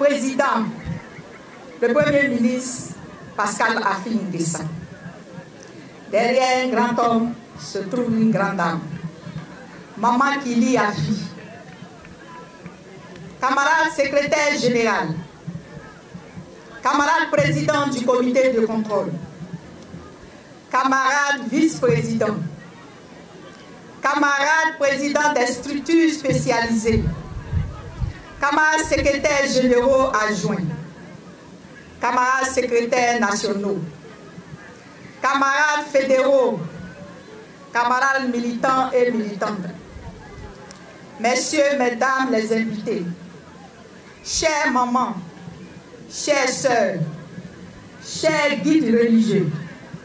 président, le Premier ministre Pascal Affi N'Guessan. Derrière un grand homme se trouve une grande dame. Maman Kili Affi. Camarade secrétaire général, camarade président du comité de contrôle, camarade vice-président, camarade président des structures spécialisées, camarades secrétaires généraux adjoints, camarades secrétaires nationaux, camarades fédéraux, camarades militants et militantes, messieurs, mesdames les invités, chères mamans, chères sœurs, chers guides religieux,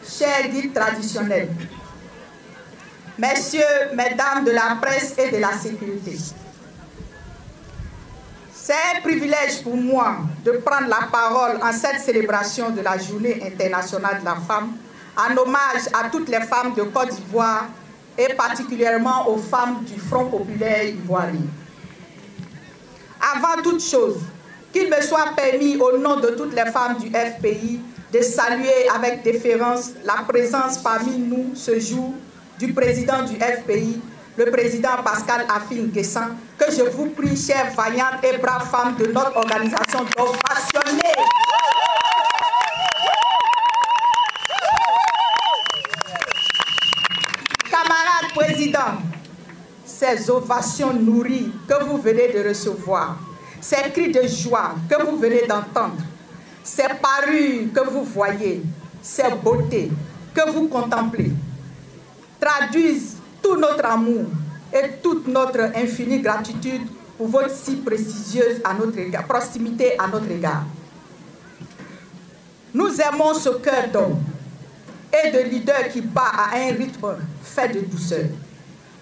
chers guides traditionnels, messieurs, mesdames de la presse et de la sécurité. C'est un privilège pour moi de prendre la parole en cette célébration de la Journée internationale de la femme, en hommage à toutes les femmes de Côte d'Ivoire et particulièrement aux femmes du Front populaire ivoirien. Avant toute chose, qu'il me soit permis au nom de toutes les femmes du FPI de saluer avec déférence la présence parmi nous ce jour du président du FPI, le président Pascal Affi N'Guessan, que je vous prie, chères vaillantes et braves femmes de notre organisation, d'ovationner. Camarade président, ces ovations nourries que vous venez de recevoir, ces cris de joie que vous venez d'entendre, ces parures que vous voyez, ces beautés que vous contemplez, traduisent tout notre amour et toute notre infinie gratitude pour votre si prestigieuse à notre égard, proximité à notre égard. Nous aimons ce cœur d'homme et de leader qui bat à un rythme fait de douceur,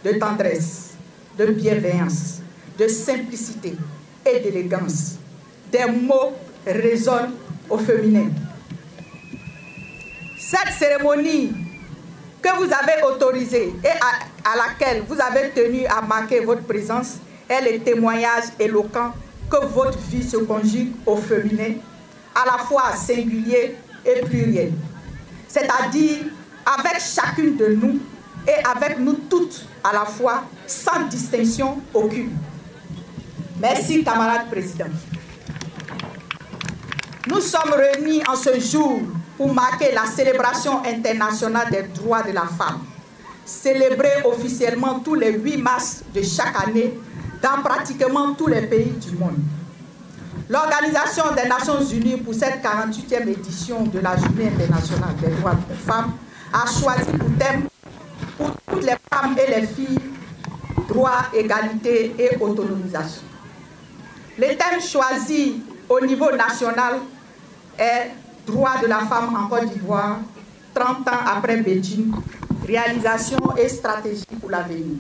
de tendresse, de bienveillance, de simplicité et d'élégance. Des mots résonnent au féminin. Cette cérémonie que vous avez autorisée et à laquelle vous avez tenu à marquer votre présence est le témoignage éloquent que votre vie se conjugue au féminin, à la fois singulier et pluriel. C'est-à-dire avec chacune de nous et avec nous toutes à la fois, sans distinction aucune. Merci, camarade président. Nous sommes réunis en ce jour pour marquer la célébration internationale des droits de la femme, célébrée officiellement tous les 8 mars de chaque année dans pratiquement tous les pays du monde. L'Organisation des Nations Unies pour cette 48e édition de la Journée internationale des droits des femmes a choisi pour thème pour toutes les femmes et les filles, droit, égalité et autonomisation. Le thème choisi au niveau national est droit de la femme en Côte d'Ivoire, 30 ans après Beijing, réalisation et stratégie pour l'avenir.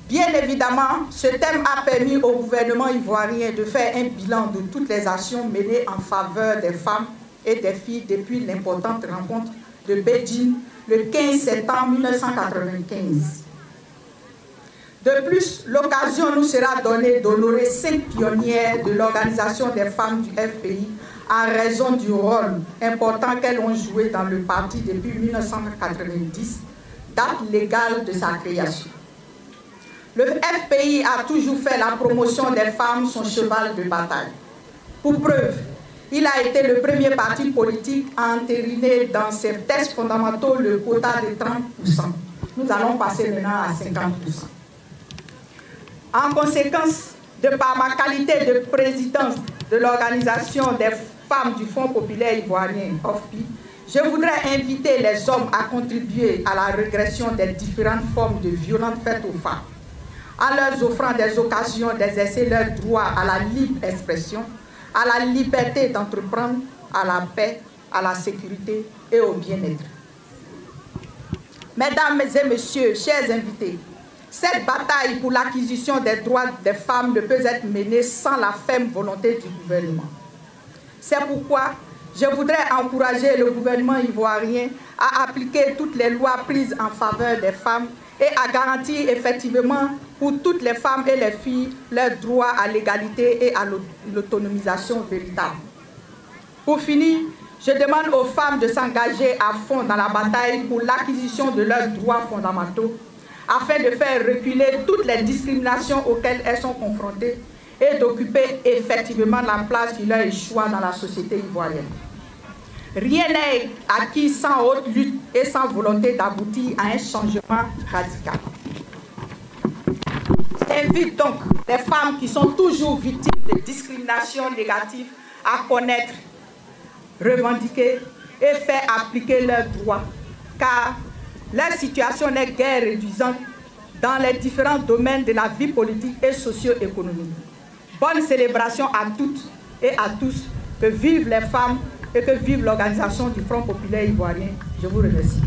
Bien évidemment, ce thème a permis au gouvernement ivoirien de faire un bilan de toutes les actions menées en faveur des femmes et des filles depuis l'importante rencontre de Beijing le 15 septembre 1995. De plus, l'occasion nous sera donnée d'honorer 5 pionnières de l'Organisation des femmes du FPI en raison du rôle important qu'elles ont joué dans le parti depuis 1990, date légale de sa création. Le FPI a toujours fait la promotion des femmes son cheval de bataille. Pour preuve, il a été le premier parti politique à entériner dans ses textes fondamentaux le quota de 30%. Nous allons passer maintenant à 50%. En conséquence, de par ma qualité de présidente de l'Organisation des femmes du Front populaire ivoirien, OFPI, je voudrais inviter les hommes à contribuer à la régression des différentes formes de violences faites aux femmes, en leur offrant des occasions d'exercer leur droit à la libre expression, à la liberté d'entreprendre, à la paix, à la sécurité et au bien-être. Mesdames et messieurs, chers invités, cette bataille pour l'acquisition des droits des femmes ne peut être menée sans la ferme volonté du gouvernement. C'est pourquoi je voudrais encourager le gouvernement ivoirien à appliquer toutes les lois prises en faveur des femmes et à garantir effectivement pour toutes les femmes et les filles leur droit à l'égalité et à l'autonomisation véritable. Pour finir, je demande aux femmes de s'engager à fond dans la bataille pour l'acquisition de leurs droits fondamentaux afin de faire reculer toutes les discriminations auxquelles elles sont confrontées et d'occuper effectivement la place qui leur échoit dans la société ivoirienne. Rien n'est acquis sans haute lutte et sans volonté d'aboutir à un changement radical. J'invite donc les femmes qui sont toujours victimes de discriminations négatives à connaître, revendiquer et faire appliquer leurs droits, car leur situation n'est guère réduisante dans les différents domaines de la vie politique et socio-économique. Bonne célébration à toutes et à tous, que vivent les femmes et que vive l'organisation du Front populaire ivoirien. Je vous remercie.